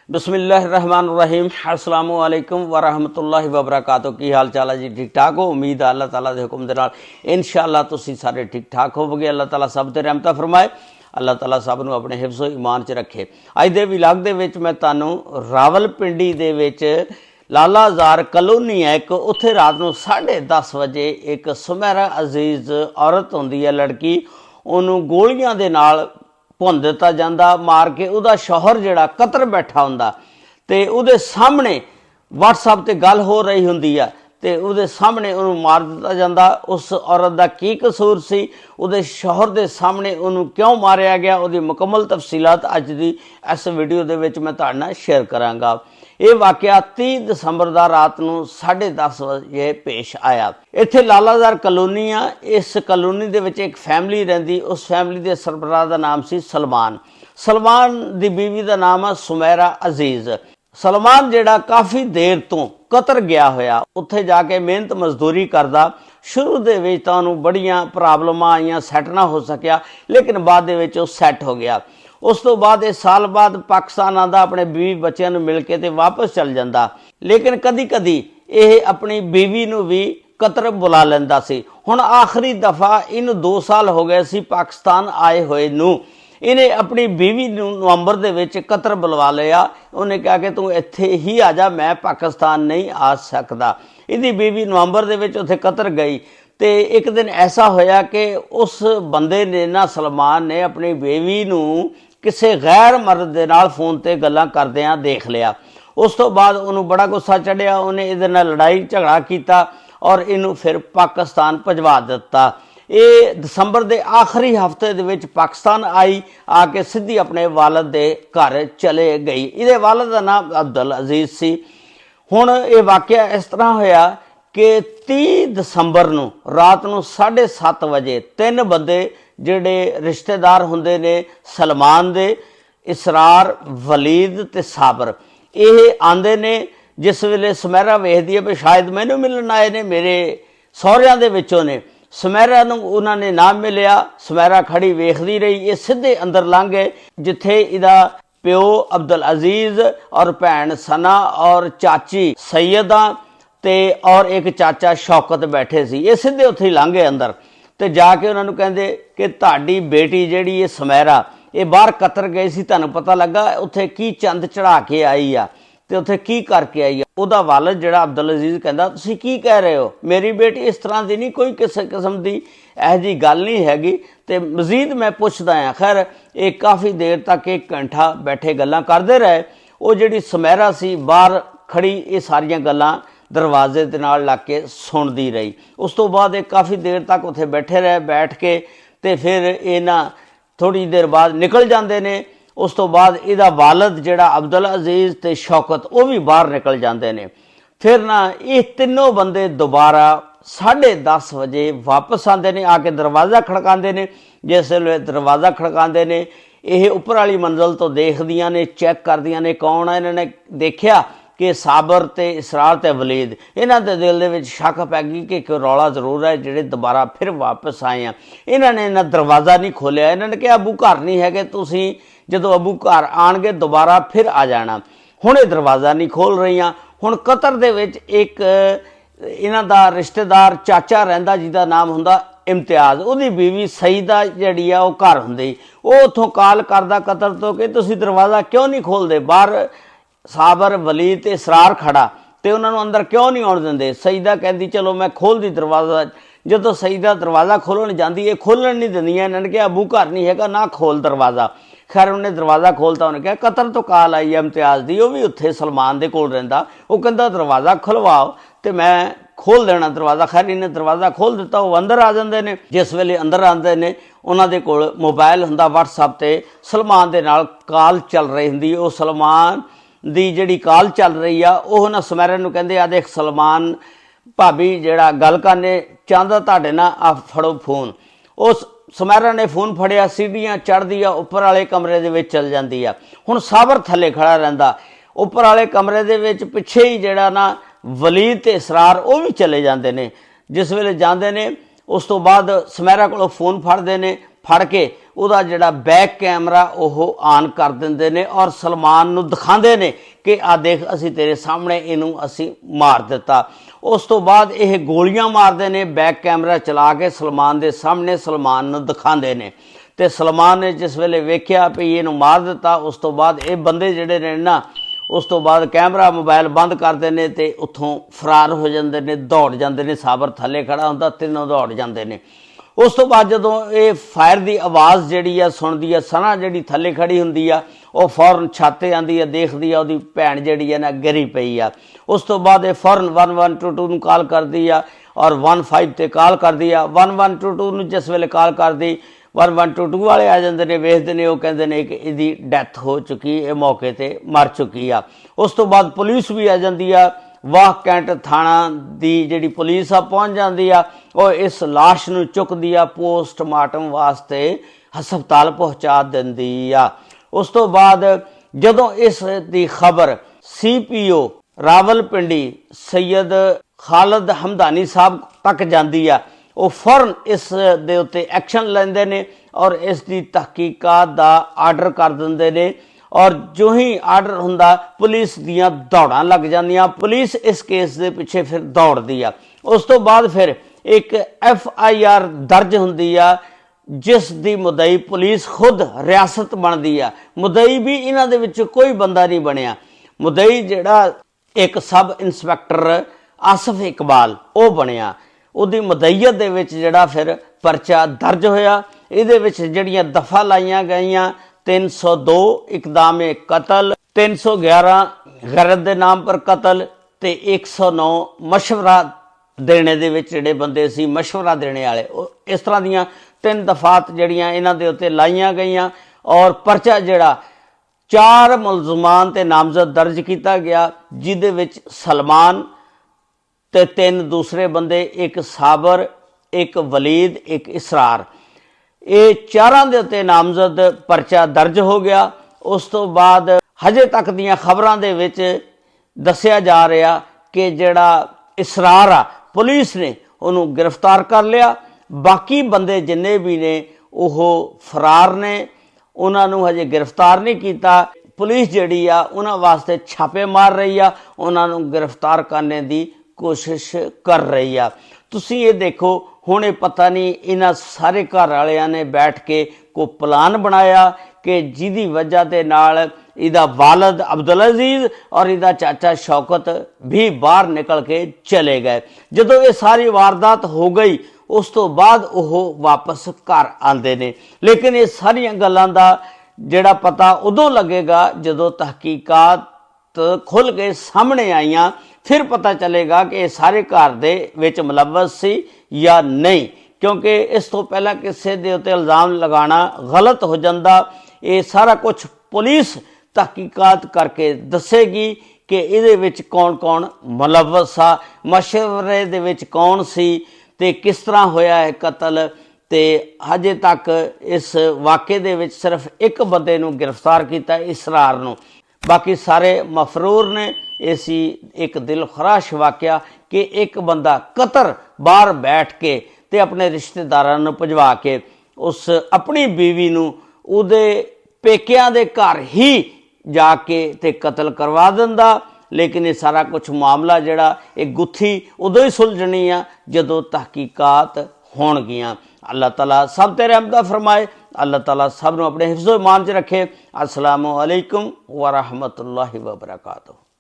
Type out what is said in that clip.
बिस्मिल्लाहिर्रहमानिर्रहीम अस्सलाम वालेकुम वरहमतुल्लाहि वबरकातुहू। की हाल चाल है जी? ठीक ठाक हो? उम्मीद है अल्लाह ताला दे हुक्म दे नाल इंशाअल्लाह तुसीं सारे ठीक ठाक होवोगे। अल्लाह ताला सब ते रहमत फरमाए, अल्लाह ताला सब नूं अपने हिफ्ज़ो ईमान च रखे। अज दे विलाग दे विच मैं तुहानूं रावलपिंडी दे विच लालाजार कलोनी है एक, उत्थे रात नूं 10:30 बजे एक सुमेरा अजीज़ औरत हुंदी है, लड़की, उहनूं गोलियां दे नाल भुन दिता जाता, मार के उहदा शौहर जिहड़ा कतर बैठा हुंदा ते उहदे सामने व्हाट्सएप ते गल हो रही हुंदी है ते उहदे सामने उहनूं मार दिता जाता। उस औरत दा की कसूर सी? उहदे शौहर दे सामने उहनूं क्यों मारिया गया? उहदी मुकम्मल तफसीलात अज दी इस वीडियो दे विच मैं तुहाडे नाल शेयर करांगा। ये वाकया 30 दसंबर का रात नूं 10:30 बजे पेश आया। इत्थे लालाजार कलोनी आ। इस कलोनी दे विच एक फैमिली रहिंदी, उस फैमिली के सरबराह का नाम सी सलमान। सलमान दी बीवी का नाम है सुमेरा अजीज़। सलमान जिहड़ा काफ़ी देर तो कतर गया होया, उत्थे जाके मेहनत मजदूरी करदा। शुरू दे विच तां उहनूं बड़ियां प्रॉब्लमां आईयां, सैट ना हो सकिया, लेकिन बाद दे विच ओह सैट हो गया। उस तो बाद एक साल बाद पाकिस्तान आंदा, अपने बीवी बच्चों को मिल के ते वापस चल जाता, लेकिन कदी कदी ये अपनी बीवी नूं भी कतर बुला लैंदा सी। हुण आखिरी दफ़ा इन 2 साल हो गए सी पाकिस्तान आए हुए नूं। इन्हें अपनी बीवी नूं नवंबर दे विच कतर बुलवा लिया। उन्हें कहा कि तू इत्थे ही आ जा, मैं पाकिस्तान नहीं आ सकदा। इहदी बीवी नवंबर दे विच उत्थे कतर गई ते एक दिन ऐसा होया कि उस बंदे ने ना, सलमान ने, अपनी बीवी नूं किसी गैर मर्द दे नाल फोन ते गल्लां करदिआं देख लिया। उस तो बाद उन्होंने बड़ा गुस्सा चढ़िया, उन्हें इहदे नाल लड़ाई झगड़ा किया और इनू फिर पाकिस्तान भजवा दिता। ये दसंबर के आखिरी हफ्ते दे विच पाकिस्तान आई, आके सीधी अपने वालद के घर चले गई। इहदे वालद का नाम अब्दुल अजीज़ सी। हुण ये वाकया इस तरह होया कि 30 दसंबर नूं रात नूं 7:30 बजे 3 बंदे जिहड़े रिश्तेदार हुंदे ने सलमान दे, इसरार, वलीद ते साबर, ये आंदे ने। जिस वेले सुमेरा वेखदी है भी शायद मैनूं मिलण आए ने, मेरे सहुरिਆਂ दे विचों ने, सुमेरा नूं उन्हां ने ना मिलिया। सुमेरा खड़ी वेखदी रही। ये सीधे अंदर लंघ गए जिथे इहदा प्यो अब्दुल अजीज़ और भैन सना और चाची सैयदा ते और एक चाचा शौकत बैठे सी। ये सीधे उत्थे लंघ गए अंदर ते जाके उन्होंने कहते कि तुहाडी बेटी जिहड़ी ये सुमेरा, ये बाहर कतर गई सी, तुहानूं पता लगा उत्थे की चंद चढ़ा के आई आ ते उत्थे की करके आई आ? उहदा वालद जिहड़ा अब्दुल अजीज़ कहंदा, तुसीं की कह रहे हो? मेरी बेटी इस तरह की नहीं, कोई किसी किस्म की इहो जी गल नहीं हैगी। ते मजीद मैं पुछदा आ। खैर ये काफ़ी देर तक एक घंटा बैठे गल्लां करदे रहे। वो जिहड़ी सुमेरा सी बाहर खड़ी ये सारियां गल्लां दरवाजे दे नाल लग के सुनती रही। उस तो बाद एक काफ़ी देर तक उत्थे बैठे रहे। बैठ के ते फिर इन्हां थोड़ी देर बाद निकल जाते ने। उस तो बाद इहदा वालद जिहड़ा अब्दुल अजीज़ ते शौकत, वो भी बाहर निकल जाते हैं। फिर ना ये तीनों बंदे दोबारा 10:30 बजे वापस आते हैं, आके दरवाज़ा खड़काते हैं। जिस वेले दरवाज़ा खड़काते हैं, ये उपर वाली मंजिल तो देखदियां ने, चैक करदियां ने कौन है। इन्होंने देखा कि साबर ते इसरार ते वलीद, इन्हां दे दिल दे विच शक पै गई कि कोई रौला जरूर है, जिहड़े दोबारा फिर वापस आए हैं। इन्होंने इन्ना दरवाज़ा नहीं खोलिया। इन्होंने कहा अबू घर नहीं है, तुसीं जदों अबू घर आणगे दोबारा फिर आ जाना। हुण ये दरवाज़ा नहीं खोल रही। हुण कतर दे विच एक इन्हां दा रिश्तेदार चाचा रहिंदा जिहदा नाम हुंदा इम्तियाज़, उहदी बीवी सईदा जिहड़ी आ वो घर हुंदी। वो उत्थों कॉल करदा कतर तो कि तुसीं दरवाज़ा क्यों नहीं खोलदे? बाहर साबर, वलीद ते इसरार खड़ा ते उन्होंने अंदर क्यों नहीं आउण दिंदे? सईदा कहती चलो मैं खोल दी दरवाज़ा। जदों सईदा दरवाज़ा खोलण जांदी, ये खोलण नहीं दिंदियां। इन्होंने कहा अबू घर नहीं हैगा, ना खोल दरवाज़ा। खैर उन्हें दरवाज़ा खोलता, उन्हें कहा कतर तो कॉल आई है इम्तियाज़ दी, वो भी उत्थे सलमान दे कोल रहिंदा। वो कहंदा दरवाज़ा खुलवाओ ते मैं खोल देना दरवाज़ा। खैर इन्हें दरवाज़ा खोल दिता। वो अंदर आ जाते हैं। जिस वेले अंदर आते हैं, उन्हां दे कोल मोबाइल हुंदा, व्हाट्सएप ते सलमान दे नाल कॉल चल रही हुंदी। वो सलमान दी जिहड़ी कॉल चल रही आ, वो ना सुमेरा नूं कहंदे आ देख सलमान भाभी जिहड़ा गल करने चाहता तुहाडे नाल, आ फड़ो फोन। उस सुमेरा ने फोन फड़िया, सीढ़ियां चढ़दी आ, उपर वाले कमरे दे विच चल जांदी आ। हुण साबर थल्ले खड़ा रहिंदा। उपर वाले कमरे दे विच पिछे ही जिहड़ा ना वलीद ते इसरार वो भी चले जाते हैं। जिस वेले जाते हैं, उस तो बाद सुमेरा कोलों फोन फड़दे ने, फड़ के ਉਹਦਾ ਜਿਹੜਾ ਬੈਕ ਕੈਮਰਾ ਉਹ ਆਨ ਕਰ ਦਿੰਦੇ ਨੇ ਔਰ ਸਲਮਾਨ ਨੂੰ ਦਿਖਾਉਂਦੇ ਨੇ ਕਿ ਆ ਦੇਖ ਅਸੀਂ ਤੇਰੇ ਸਾਹਮਣੇ ਇਹਨੂੰ ਅਸੀਂ ਮਾਰ ਦਿੱਤਾ। ਉਸ ਤੋਂ ਬਾਅਦ ਇਹ ਗੋਲੀਆਂ ਮਾਰਦੇ ਨੇ, ਬੈਕ ਕੈਮਰਾ ਚਲਾ ਕੇ ਸਲਮਾਨ ਦੇ ਸਾਹਮਣੇ ਸਲਮਾਨ ਨੂੰ ਦਿਖਾਉਂਦੇ ਨੇ। ਤੇ ਸਲਮਾਨ ਨੇ ਜਿਸ ਵੇਲੇ ਵੇਖਿਆ ਵੀ ਇਹਨੂੰ ਮਾਰ ਦਿੱਤਾ, ਉਸ ਤੋਂ ਬਾਅਦ ਇਹ ਬੰਦੇ ਜਿਹੜੇ ਨੇ ਨਾ ਉਸ ਤੋਂ ਬਾਅਦ ਕੈਮਰਾ ਮੋਬਾਈਲ ਬੰਦ ਕਰਦੇ ਨੇ ਤੇ ਉੱਥੋਂ ਫਰਾਰ ਹੋ ਜਾਂਦੇ ਨੇ, ਦੌੜ ਜਾਂਦੇ ਨੇ। ਸਾਬਰ ਥੱਲੇ ਖੜਾ ਹੁੰਦਾ, ਤਿੰਨੋਂ ਦੌੜ ਜਾਂਦੇ ਨੇ। ਉਸ ਤੋਂ ਬਾਅਦ ਜਦੋਂ ਇਹ ਫਾਇਰ ਦੀ ਆਵਾਜ਼ ਜਿਹੜੀ ਆ ਸੁਣਦੀ ਆ, ਸਨਾ ਜਿਹੜੀ ਥੱਲੇ ਖੜੀ ਹੁੰਦੀ ਆ ਉਹ ਫੌਰਨ ਛੱਤ 'ਤੇ ਆਉਂਦੀ ਆ, ਦੇਖਦੀ ਆ ਉਹਦੀ ਭੈਣ ਜਿਹੜੀ ਆ ਨਾ ਗਿਰੀ ਪਈ ਆ। ਉਸ ਤੋਂ ਬਾਅਦ ਇਹ ਫੌਰਨ 1122 ਨੂੰ ਕਾਲ ਕਰਦੀ ਆ ਔਰ 15 ਤੇ ਕਾਲ ਕਰਦੀ ਆ। 1122 ਨੂੰ ਜਿਸ ਵੇਲੇ ਕਾਲ ਕਰਦੀ 1122 ਵਾਲੇ ਆ ਜਾਂਦੇ ਨੇ, ਵੇਖਦੇ ਨੇ, ਉਹ ਕਹਿੰਦੇ ਨੇ ਕਿ ਇਹਦੀ ਡੈਥ ਹੋ ਚੁੱਕੀ, ਇਹ ਮੌਕੇ 'ਤੇ ਮਰ ਚੁੱਕੀ ਆ। ਉਸ ਤੋਂ ਬਾਅਦ ਪੁਲਿਸ ਵੀ ਆ ਜਾਂਦੀ ਆ, ਵਾਹ ਕੈਂਟ ਥਾਣਾ ਦੀ ਜਿਹੜੀ ਪੁਲਿਸ ਆ ਪਹੁੰਚ ਜਾਂਦੀ ਆ। ਉਹ ਇਸ ਲਾਸ਼ ਨੂੰ ਚੁੱਕਦੀ ਆ, ਪੋਸਟਮਾਰਟਮ ਵਾਸਤੇ ਹਸਪਤਾਲ ਪਹੁੰਚਾ ਦਿੰਦੀ ਆ। ਉਸ ਤੋਂ ਬਾਅਦ ਜਦੋਂ ਇਸ ਦੀ ਖਬਰ CPO ਰਾਵਲਪਿੰਡੀ ਸੈयद ਖਾਲਦ ਹਮਦਾਨੀ ਸਾਹਿਬ ਤੱਕ ਜਾਂਦੀ ਆ, ਉਹ ਫੌਰਨ ਇਸ ਦੇ ਉੱਤੇ ਐਕਸ਼ਨ ਲੈਂਦੇ ਨੇ ਔਰ ਇਸ ਦੀ ਤਹਿਕੀਕਾਤ ਦਾ ਆਰਡਰ ਕਰ ਦਿੰਦੇ ਨੇ। ਔਰ ਜੋ ਹੀ ਆਰਡਰ ਹੁੰਦਾ ਪੁਲਿਸ ਦੀਆਂ ਦੌੜਾਂ ਲੱਗ ਜਾਂਦੀਆਂ, ਪੁਲਿਸ ਇਸ ਕੇਸ ਦੇ ਪਿੱਛੇ ਫਿਰ ਦੌੜਦੀ ਆ। ਉਸ ਤੋਂ ਬਾਅਦ ਫਿਰ ਇੱਕ FIR ਦਰਜ ਹੁੰਦੀ ਆ ਜਿਸ ਦੀ ਮੁਦਈ ਪੁਲਿਸ ਖੁਦ ਰਿਆਸਤ ਬਣਦੀ ਆ। ਮੁਦਈ ਵੀ ਇਹਨਾਂ ਦੇ ਵਿੱਚ ਕੋਈ ਬੰਦਾ ਨਹੀਂ ਬਣਿਆ। ਮੁਦਈ ਜਿਹੜਾ ਇੱਕ ਸਬ ਇੰਸਪੈਕਟਰ ਆਸਫ ਇਕਬਾਲ ਉਹ ਬਣਿਆ। ਉਹਦੀ ਮੁਦਈਅਤ ਦੇ ਵਿੱਚ ਜਿਹੜਾ ਫਿਰ ਪਰਚਾ ਦਰਜ ਹੋਇਆ। ਇਹਦੇ ਵਿੱਚ ਜਿਹੜੀਆਂ ਦਫਾ ਲਾਈਆਂ ਗਈਆਂ 302 ਇਕਦਾਮੇ ਕਤਲ, 311 ਗਰਦ ਦੇ ਨਾਮ ਪਰ ਕਤਲ ਤੇ 109 ਮਸ਼ਵਰਾ ਦੇਣੇ ਦੇ ਵਿੱਚ ਜਿਹੜੇ ਬੰਦੇ ਸੀ ਮਸ਼ਵਰਾ ਦੇਣੇ ਵਾਲੇ, ਉਹ ਇਸ ਤਰ੍ਹਾਂ ਦੀਆਂ 3 ਦਫਾਤ ਜਿਹੜੀਆਂ ਇਹਨਾਂ ਦੇ ਉੱਤੇ ਲਾਈਆਂ ਗਈਆਂ। ਔਰ ਪਰਚਾ ਜਿਹੜਾ 4 ਮੁਲਜ਼ਮਾਨ ਤੇ ਨਾਮਜ਼ਦ ਦਰਜ ਕੀਤਾ ਗਿਆ, ਜਿਹਦੇ ਵਿੱਚ ਸਲਮਾਨ ਤੇ 3 ਦੂਸਰੇ ਬੰਦੇ, ਇੱਕ ਸਾਬਰ, ਇੱਕ ਵਲੀਦ, ਇੱਕ ਇਸਰਾਰ, ਇਹ 4 ਦੇ ਉੱਤੇ ਨਾਮਜ਼ਦ ਪਰਚਾ ਦਰਜ ਹੋ ਗਿਆ। ਉਸ ਤੋਂ ਬਾਅਦ ਹਜੇ ਤੱਕ ਦੀਆਂ ਖਬਰਾਂ ਦੇ ਵਿੱਚ ਦੱਸਿਆ ਜਾ ਰਿਹਾ ਕਿ ਜਿਹੜਾ ਇਸਰਾਰ ਆ ਪੁਲਿਸ ਨੇ ਉਹਨੂੰ ਗ੍ਰਿਫਤਾਰ ਕਰ ਲਿਆ। ਬਾਕੀ ਬੰਦੇ ਜਿੰਨੇ ਵੀ ਨੇ ਉਹ ਫਰਾਰ ਨੇ, ਉਹਨਾਂ ਨੂੰ ਹਜੇ ਗ੍ਰਿਫਤਾਰ ਨਹੀਂ ਕੀਤਾ। ਪੁਲਿਸ ਜਿਹੜੀ ਆ ਉਹਨਾਂ ਵਾਸਤੇ ਛਾਪੇ ਮਾਰ ਰਹੀ ਆ, ਉਹਨਾਂ ਨੂੰ ਗ੍ਰਿਫਤਾਰ ਕਰਨ ਦੀ ਕੋਸ਼ਿਸ਼ ਕਰ ਰਹੀ ਆ। ਤੁਸੀਂ ਇਹ ਦੇਖੋ, ਹੁਣ ਇਹ ਪਤਾ ਨਹੀਂ ਇਹਨਾਂ ਸਾਰੇ ਘਰ ਵਾਲਿਆਂ ਨੇ ਬੈਠ ਕੇ ਕੋਈ ਪਲਾਨ ਬਣਾਇਆ ਕਿ ਜਿਹਦੀ ਵਜ੍ਹਾ ਦੇ ਨਾਲ ਇਹਦਾ ਵਾਲਦ ਅਬਦੁਲ ਅਜ਼ੀਜ਼ ਔਰ ਇਹਦਾ ਚਾਚਾ ਸ਼ੌਕਤ ਵੀ ਬਾਹਰ ਨਿਕਲ ਕੇ ਚਲੇ ਗਏ। ਜਦੋਂ ਇਹ ਸਾਰੀ ਵਾਰਦਾਤ ਹੋ ਗਈ ਉਸ ਤੋਂ ਬਾਅਦ ਉਹ ਵਾਪਸ ਘਰ ਆਉਂਦੇ ਨੇ। ਲੇਕਿਨ ਇਹ ਸਾਰੀਆਂ ਗੱਲਾਂ ਦਾ ਜਿਹੜਾ ਪਤਾ ਉਦੋਂ ਲੱਗੇਗਾ ਜਦੋਂ ਤਹਿਕੀਕਾਤ ਖੁੱਲ੍ਹ ਕੇ ਸਾਹਮਣੇ ਆਈਆਂ, ਫਿਰ ਪਤਾ ਚੱਲੇਗਾ ਕਿ ਇਹ ਸਾਰੇ ਘਰ ਦੇ ਵਿੱਚ ਮੁਲਵਸ ਸੀ ਜਾਂ ਨਹੀਂ, ਕਿਉਂਕਿ ਇਸ ਤੋਂ ਪਹਿਲਾਂ ਕਿਸੇ ਦੇ ਉੱਤੇ ਇਲਜ਼ਾਮ ਲਗਾਉਣਾ ਗਲਤ ਹੋ ਜਾਂਦਾ। ਇਹ ਸਾਰਾ ਕੁਝ ਪੁਲਿਸ ਤਹਿਕੀਕਾਤ ਕਰਕੇ ਦੱਸੇਗੀ ਕਿ ਇਹਦੇ ਵਿੱਚ ਕੌਣ ਕੌਣ ਮੁਲਵਸ ਆ, ਮਸ਼ਵਰੇ ਦੇ ਵਿੱਚ ਕੌਣ ਸੀ ਤੇ ਕਿਸ ਤਰ੍ਹਾਂ ਹੋਇਆ ਹੈ ਕਤਲ। ਤੇ ਹਜੇ ਤੱਕ ਇਸ ਵਾक़ੇ ਦੇ ਵਿੱਚ ਸਿਰਫ ਇੱਕ ਬੰਦੇ ਨੂੰ ਗ੍ਰਿਫਤਾਰ ਕੀਤਾ, ਇਸਰਾਰ ਨੂੰ, ਬਾਕੀ ਸਾਰੇ ਮਫਰੂਰ ਨੇ। ਇਹ ਸੀ ਇੱਕ ਦਿਲਖਰਾਸ਼ ਵਾਕਿਆ ਕਿ ਇੱਕ ਬੰਦਾ ਕਤਰ ਬਾਹਰ ਬੈਠ ਕੇ ਤੇ ਆਪਣੇ ਰਿਸ਼ਤੇਦਾਰਾਂ ਨੂੰ ਭਜਵਾ ਕੇ ਉਸ ਆਪਣੀ ਬੀਵੀ ਨੂੰ ਉਹਦੇ ਪੇਕਿਆਂ ਦੇ ਘਰ ਹੀ ਜਾ ਕੇ ਤੇ ਕਤਲ ਕਰਵਾ ਦਿੰਦਾ। ਲੇਕਿਨ ਇਹ ਸਾਰਾ ਕੁਝ ਮਾਮਲਾ ਜਿਹੜਾ ਇਹ ਗੁੱਥੀ ਉਦੋਂ ਹੀ ਸੁਲਝਣੀ ਆ ਜਦੋਂ ਤਹਿਕੀਕਾਤ ਹੋਣਗੀਆਂ। ਅੱਲਾਹ ਤਾਲਾ ਸਭ ਤੇ ਰਹਿਮਤ ਫਰਮਾਏ। ਅੱਲਾਹ ਤਾਲਾ ਸਭ ਨੂੰ ਆਪਣੇ ਹਿਫਜ਼ੋ ਇਮਾਨ 'ਚ ਰੱਖੇ। अस्सलामु अलैकुम व रहमतुल्लाहि व बरकातुहू।